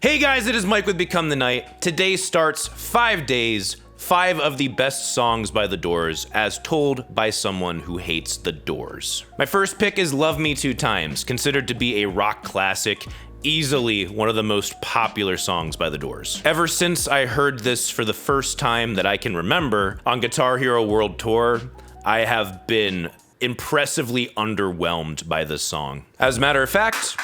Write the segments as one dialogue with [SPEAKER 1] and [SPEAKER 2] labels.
[SPEAKER 1] Hey guys, it is Mike with Become the Night. Today starts 5 days, 5 of the best songs by The Doors, as told by someone who hates The Doors. My first pick is Love Me 2 Times, considered to be a rock classic, easily one of the most popular songs by The Doors. Ever since I heard this for the first time that I can remember on Guitar Hero World Tour, I have been impressively underwhelmed by this song. As a matter of fact,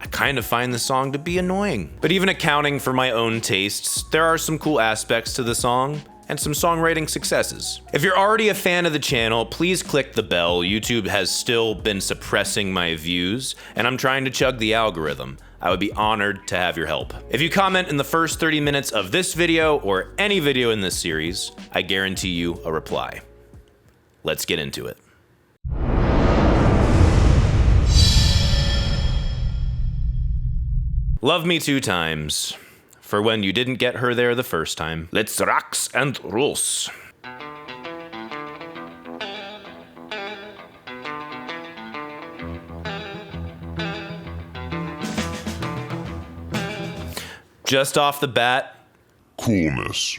[SPEAKER 1] I kind of find the song to be annoying. But even accounting for my own tastes, there are some cool aspects to the song and some songwriting successes. If you're already a fan of the channel, please click the bell. YouTube has still been suppressing my views, and I'm trying to chug the algorithm. I would be honored to have your help. If you comment in the first 30 minutes of this video or any video in this series, I guarantee you a reply. Let's get into it. Love Me 2 Times, for when you didn't get her there the first time. Let's rocks and rolls. Just off the bat,
[SPEAKER 2] coolness.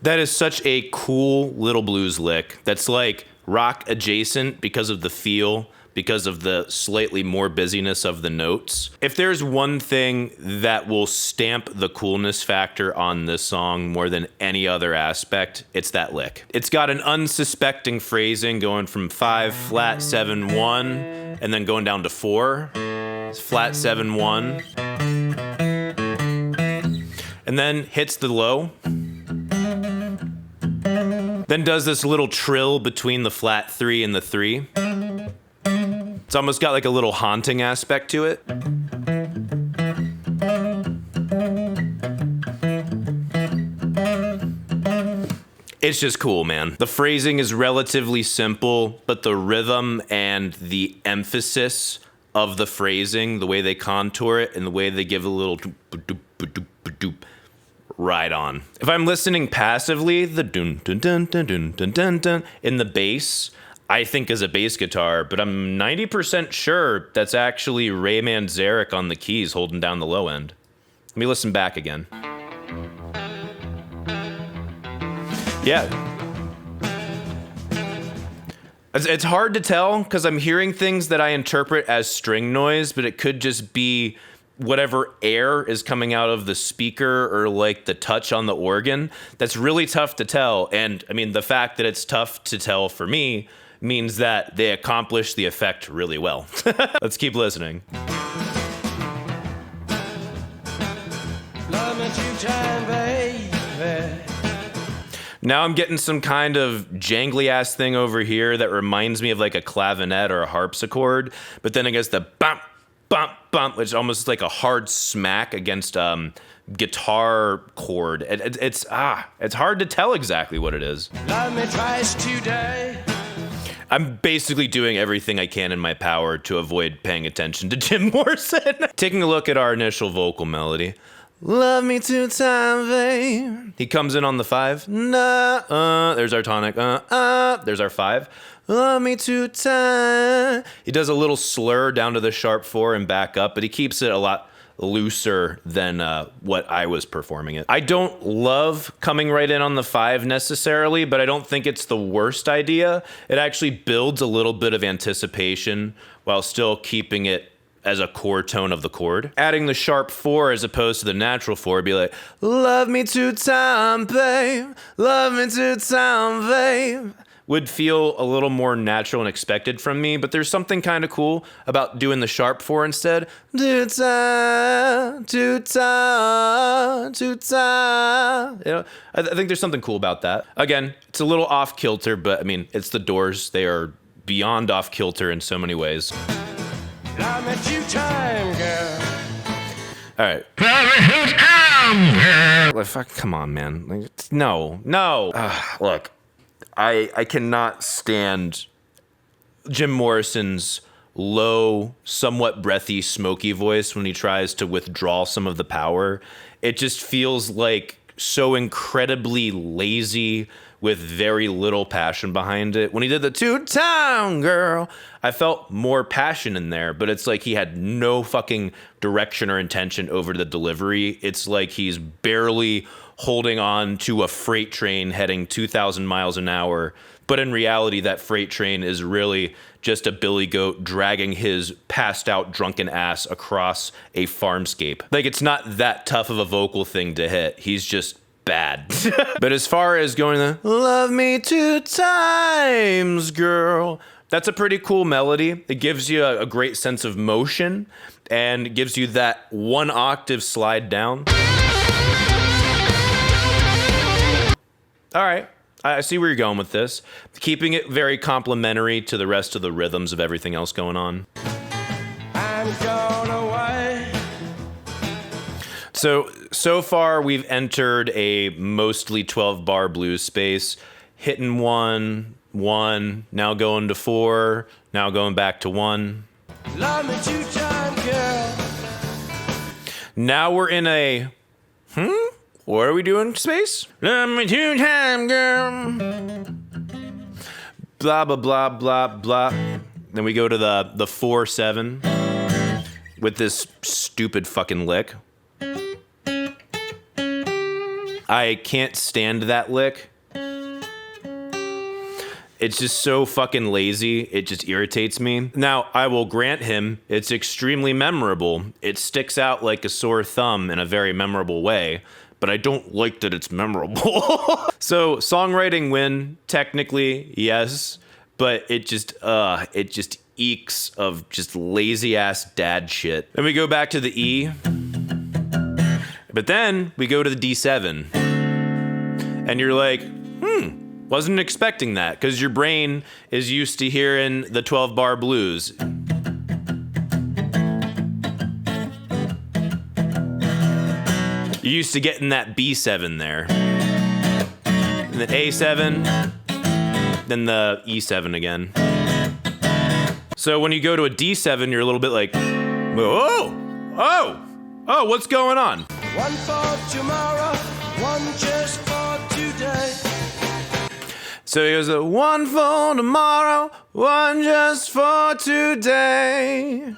[SPEAKER 1] That is such a cool little blues lick that's like rock adjacent because of the feel, because of the slightly more busyness of the notes. If there's one thing that will stamp the coolness factor on this song more than any other aspect, it's that lick. It's got an unsuspecting phrasing going from 5, flat, 7, 1, and then going down to 4, flat, 7, 1, and then hits the low. Then does this little trill between the flat 3 and the 3. It's almost got like a little haunting aspect to it. It's just cool, man. The phrasing is relatively simple, but the rhythm and the emphasis of the phrasing, the way they contour it and the way they give a little right on. If I'm listening passively, the dun dun dun dun dun dun dun dun in the bass, I think is a bass guitar, but I'm 90% sure that's actually Ray Manzarek on the keys holding down the low end. Let me listen back again. Yeah. It's hard to tell because I'm hearing things that I interpret as string noise, but it could just be whatever air is coming out of the speaker or like the touch on the organ. That's really tough to tell. And I mean, the fact that it's tough to tell for me means that they accomplish the effect really well. Let's keep listening. Love me 2 times, baby. Now I'm getting some kind of jangly ass thing over here that reminds me of like a clavinet or a harpsichord, but then I guess the bump, bump, bump, which is almost like a hard smack against guitar chord. It's hard to tell exactly what it is. Love me twice today. I'm basically doing everything I can in my power to avoid paying attention to Jim Morrison. Taking a look at our initial vocal melody. Love me 2 times, babe. He comes in on the 5. There's our tonic. There's our 5. Love me 2 times. He does a little slur down to the sharp 4 and back up, but he keeps it a lot looser than what I was performing it. I don't love coming right in on the 5 necessarily, but I don't think it's the worst idea. It actually builds a little bit of anticipation while still keeping it as a core tone of the chord. Adding the sharp 4 as opposed to the natural 4 would be like, love me 2 times, babe. Love me 2 times, babe. Would feel a little more natural and expected from me, but there's something kind of cool about doing the sharp 4 instead. 2 times, 2 times, 2 times. You know, I think there's something cool about that. Again, it's a little off kilter, but I mean, it's the Doors. They are beyond off kilter in so many ways. Love me 2 times, girl. All right. Love me 2 times, girl. Like, fuck, come on, man. Like, no. Look. I cannot stand Jim Morrison's low, somewhat breathy, smoky voice when he tries to withdraw some of the power. It just feels like so incredibly lazy with very little passion behind it. When he did the two-time girl, I felt more passion in there, but it's like he had no fucking direction or intention over the delivery. It's like he's barely holding on to a freight train heading 2,000 miles an hour. But in reality, that freight train is really just a billy goat dragging his passed out drunken ass across a farmscape. Like, it's not that tough of a vocal thing to hit. He's just bad. But as far as going the love me 2 times, girl, that's a pretty cool melody. It gives you a great sense of motion and gives you that 1 octave slide down. All right. I see where you're going with this. Keeping it very complementary to the rest of the rhythms of everything else going on. I'm going away. So far we've entered a mostly 12-bar blues space. Hitting 1, now going to 4, now going back to 1. Love me 2 times, girl. Now we're in a, what are we doing, space? Love me 2 times, girl. Blah, blah, blah, blah, blah. Then we go to the 4/7 with this stupid fucking lick. I can't stand that lick. It's just so fucking lazy. It just irritates me. Now, I will grant him, it's extremely memorable. It sticks out like a sore thumb in a very memorable way. But I don't like that it's memorable. So songwriting win, technically, yes, but it just eeks of just lazy ass dad shit. Then we go back to the E, but then we go to the D7, and you're like, wasn't expecting that, because your brain is used to hearing the 12-bar blues. You're used to getting that B7 there. And then A7, then the E7 again. So when you go to a D7, you're a little bit like, oh, what's going on? 1 for tomorrow, 1 just for today. So he goes, 1 for tomorrow, 1 just for today.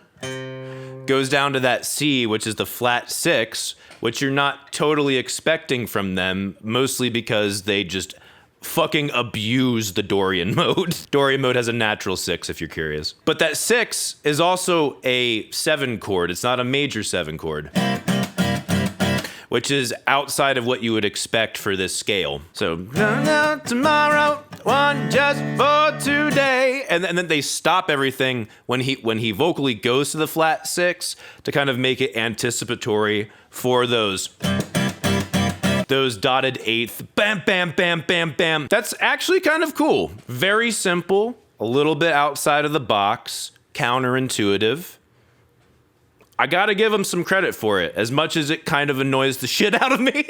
[SPEAKER 1] Goes down to that C, which is the flat 6, which you're not totally expecting from them, mostly because they just fucking abuse the Dorian mode. Dorian mode has a natural 6, if you're curious. But that 6 is also a 7 chord. It's not a major 7 chord, which is outside of what you would expect for this scale. So, tomorrow, 1 just for today. And then they stop everything when he vocally goes to the flat 6 to kind of make it anticipatory for those dotted 8th, bam, bam, bam, bam, bam. That's actually kind of cool. Very simple, a little bit outside of the box, counterintuitive. I gotta give him some credit for it, as much as it kind of annoys the shit out of me.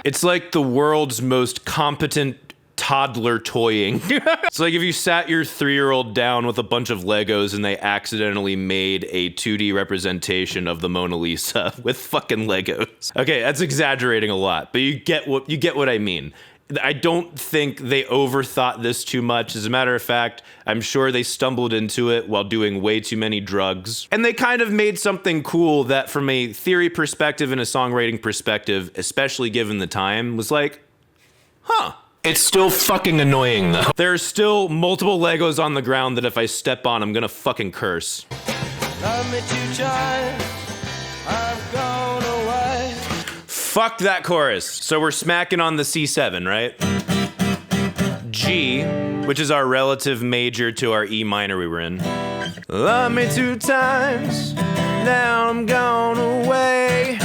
[SPEAKER 1] It's like the world's most competent toddler toying. It's like if you sat your 3-year-old down with a bunch of Legos and they accidentally made a 2D representation of the Mona Lisa with fucking Legos. Okay, that's exaggerating a lot, but you get what I mean. I don't think they overthought this too much. As a matter of fact, I'm sure they stumbled into it while doing way too many drugs. And they kind of made something cool that from a theory perspective and a songwriting perspective, especially given the time, was like, huh. It's still fucking annoying though. There's still multiple Legos on the ground that if I step on, I'm gonna fucking curse. Love me 2 times, I've gone away. Fuck that chorus. So we're smacking on the C7, right? G, which is our relative major to our E minor we were in. Love me 2 times, now I'm gone away.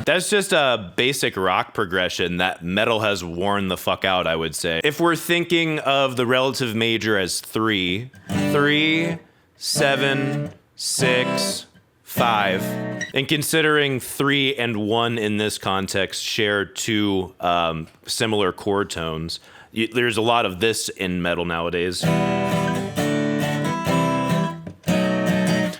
[SPEAKER 1] That's just a basic rock progression that metal has worn the fuck out, I would say. If we're thinking of the relative major as 3, 7, 6, 5, and considering 3 and 1 in this context share 2 similar chord tones, there's a lot of this in metal nowadays.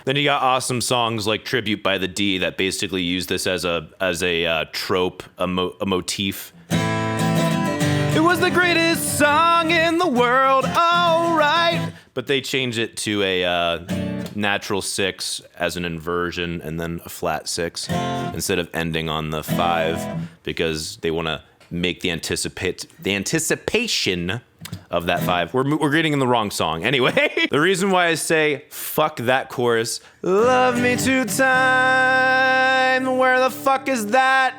[SPEAKER 1] Then you got awesome songs like Tribute by the D that basically use this as a trope, a motif. It was the greatest song in the world, all right. But they change it to a natural 6 as an inversion and then a flat 6 instead of ending on the 5 because they want to make the anticipation of that 5. We're getting in the wrong song. Anyway, the reason why I say fuck that chorus, love me 2 times, where the fuck is that?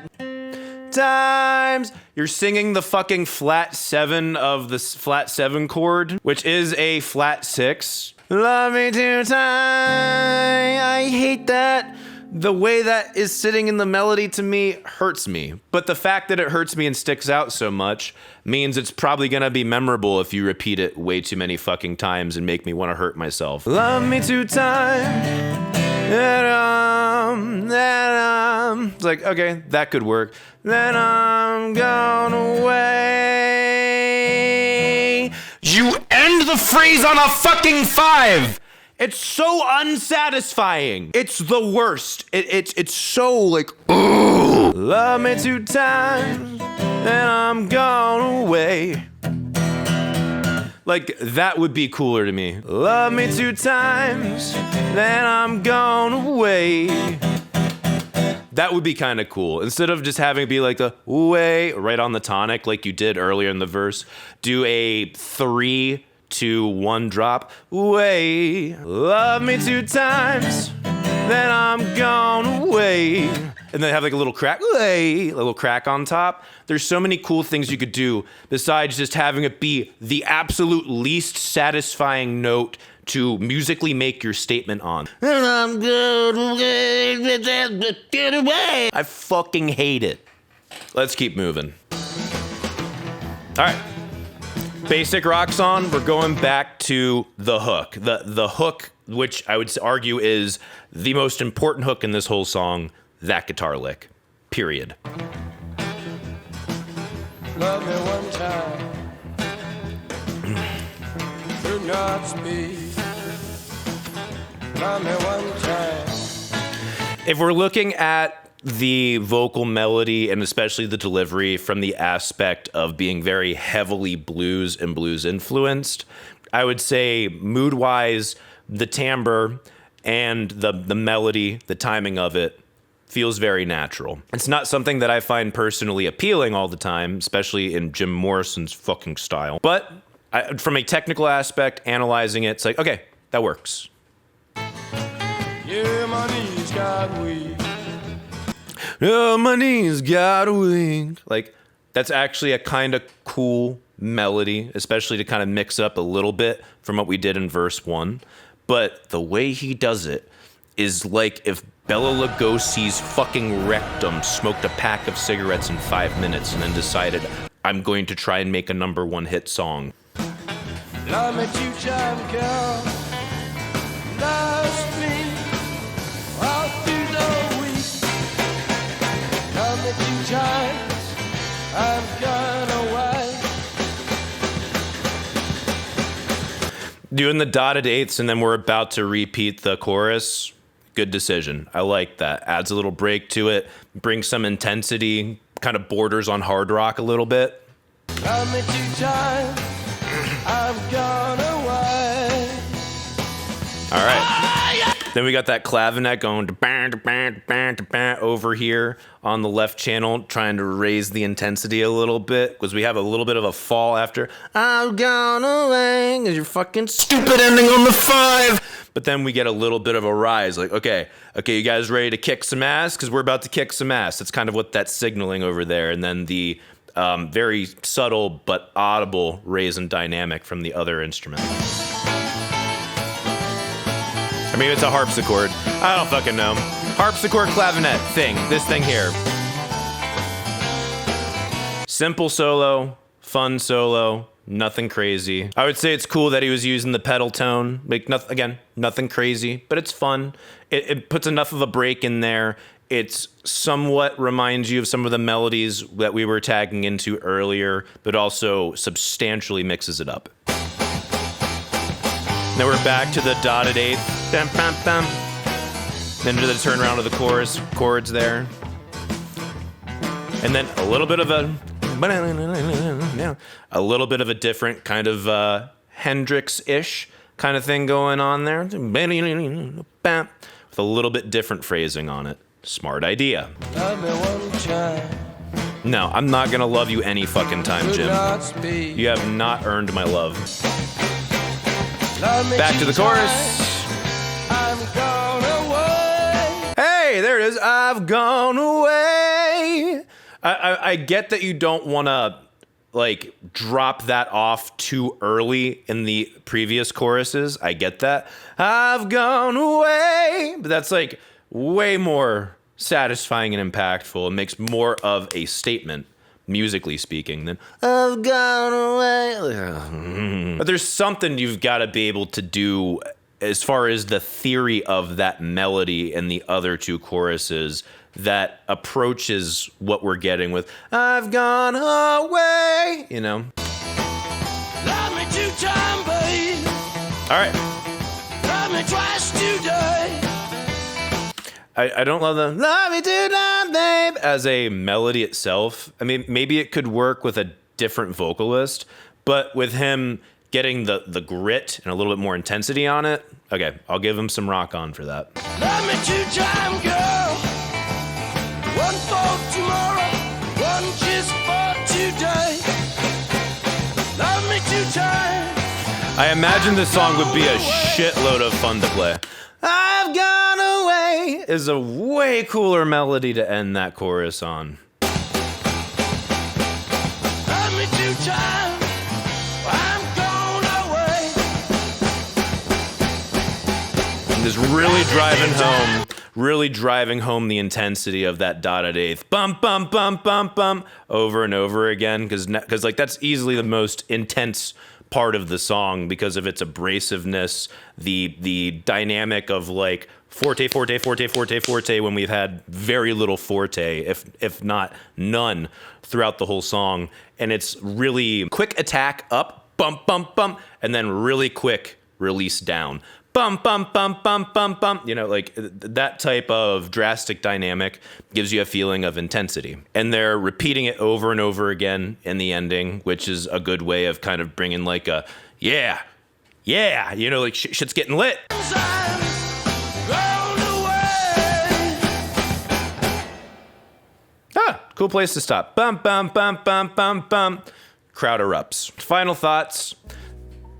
[SPEAKER 1] Times. You're singing the fucking flat 7 of the flat 7 chord, which is a flat 6. Love me 2 times. I hate that. The way that is sitting in the melody to me hurts me. But the fact that it hurts me and sticks out so much means it's probably gonna be memorable if you repeat it way too many fucking times and make me want to hurt myself. Love me 2 times. It's like, okay, that could work. Then I'm gone away. You end the phrase on a fucking 5. It's so unsatisfying. It's the worst. It's so like, ugh. Love me 2 times, and I'm gone away. Like, that would be cooler to me. Love me 2 times, then I'm gone away. That would be kind of cool. Instead of just having it be like the way right on the tonic like you did earlier in the verse, do a 3 to 1 drop. Way, love me 2 times, then I'm gone away. And then have like a little crack, way, a little crack on top. There's so many cool things you could do besides just having it be the absolute least satisfying note to musically make your statement on. And I'm gone away. I fucking hate it. Let's keep moving. All right. Basic rock song, we're going back to the hook. The hook, which I would argue is the most important hook in this whole song, that guitar lick, period. Love me one time, do not speak. Love me one time. If we're looking at the vocal melody and especially the delivery from the aspect of being very heavily blues and blues influenced, I would say mood-wise, the timbre and the melody, the timing of it feels very natural. It's not something that I find personally appealing all the time, especially in Jim Morrison's fucking style. But from a technical aspect, analyzing it, it's like, okay, that works. Yeah, my knees got weak. Oh, my knees got weak. Like, that's actually a kind of cool melody, especially to kind of mix up a little bit from what we did in verse 1. But the way he does it is like if Bela Lugosi's fucking rectum smoked a pack of cigarettes in 5 minutes and then decided, I'm going to try and make a #1 hit song. Love me 2 times, girl. Lost me all through the week. Love me 2 times, I've gone away. Doing the dotted eighths and then we're about to repeat the chorus. Good decision. I like that. Adds a little break to it, brings some intensity, kind of borders on hard rock a little bit. Love me 2 times, I've gone away. All right. Then we got that clavinet going over here on the left channel, trying to raise the intensity a little bit because we have a little bit of a fall after I've gone away because you're fucking stupid ending on the 5. But then we get a little bit of a rise, like, okay, you guys ready to kick some ass? Because we're about to kick some ass. That's kind of what that's signaling over there. And then the very subtle but audible raise in dynamic from the other instrument. I mean, it's a harpsichord. I don't fucking know. Harpsichord clavinet thing. This thing here. Simple solo, fun solo, nothing crazy. I would say it's cool that he was using the pedal tone. Like, nothing crazy, but it's fun. It puts enough of a break in there. It's somewhat reminds you of some of the melodies that we were tagging into earlier, but also substantially mixes it up. Now we're back to the dotted eighth. Bam, bam, bam. Then to the turnaround of the chords there. And then a little bit of a A little bit of a different kind of Hendrix-ish kind of thing going on there. With a little bit different phrasing on it. Smart idea. No, I'm not gonna love you any fucking time, Jim. You have not earned my love. Back to the chorus. Hey, there it is. I've gone away. I get that you don't want to like drop that off too early in the previous choruses. I get that. I've gone away. But that's like way more satisfying and impactful. It makes more of a statement, musically speaking, than I've gone away. But there's something you've got to be able to do as far as the theory of that melody and the other two choruses that approaches what we're getting with I've gone away, you know? Love me 2 times, babe. All right. Love me twice today. I don't love the love me 2 times, babe as a melody itself. I mean, maybe it could work with a different vocalist, but with him getting the grit and a little bit more intensity on it, okay, I'll give him some rock on for that. Love me 2 times, girl. 1 for tomorrow, 1 just for today. Love me 2 times. I imagine this song would be a shitload of fun to play. I've gone away is a way cooler melody to end that chorus on. Love me 2 times. I'm gone away. Just really driving home the intensity of that dotted eighth. Bum, bum, bum, bum, bum, over and over again. Because like that's easily the most intense part of the song because of its abrasiveness, the dynamic of like forte, forte, forte, forte, forte when we've had very little forte, if not none, throughout the whole song. And it's really quick attack up, bump, bump, bump, and then really quick release down. Bum, bum, bum, bum, bum, bum. You know, like that type of drastic dynamic gives you a feeling of intensity. And they're repeating it over and over again in the ending, which is a good way of kind of bringing like a, yeah, you know, like shit's getting lit. Cool place to stop. Bum, bum, bum, bum, bum, bum. Crowd erupts. Final thoughts.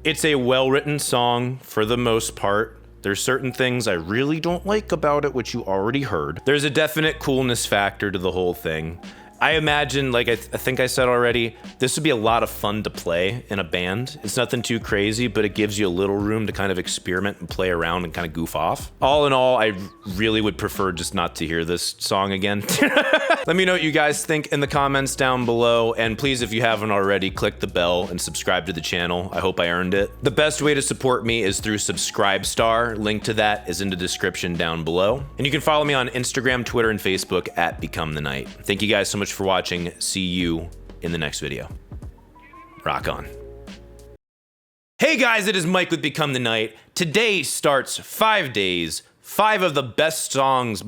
[SPEAKER 1] It's a well-written song for the most part. There's certain things I really don't like about it, which you already heard. There's a definite coolness factor to the whole thing. I imagine, like I think I said already, this would be a lot of fun to play in a band. It's nothing too crazy, but it gives you a little room to kind of experiment and play around and kind of goof off. All in all, I really would prefer just not to hear this song again. Let me know what you guys think in the comments down below. And please, if you haven't already, click the bell and subscribe to the channel. I hope I earned it. The best way to support me is through Subscribestar. Link to that is in the description down below. And you can follow me on Instagram, Twitter, and Facebook at Become the Night. Thank you guys so much for watching. See you in the next video. Rock on. Hey guys, it is Mike with Become the Night. Today starts 5 days, 5 of the best songs.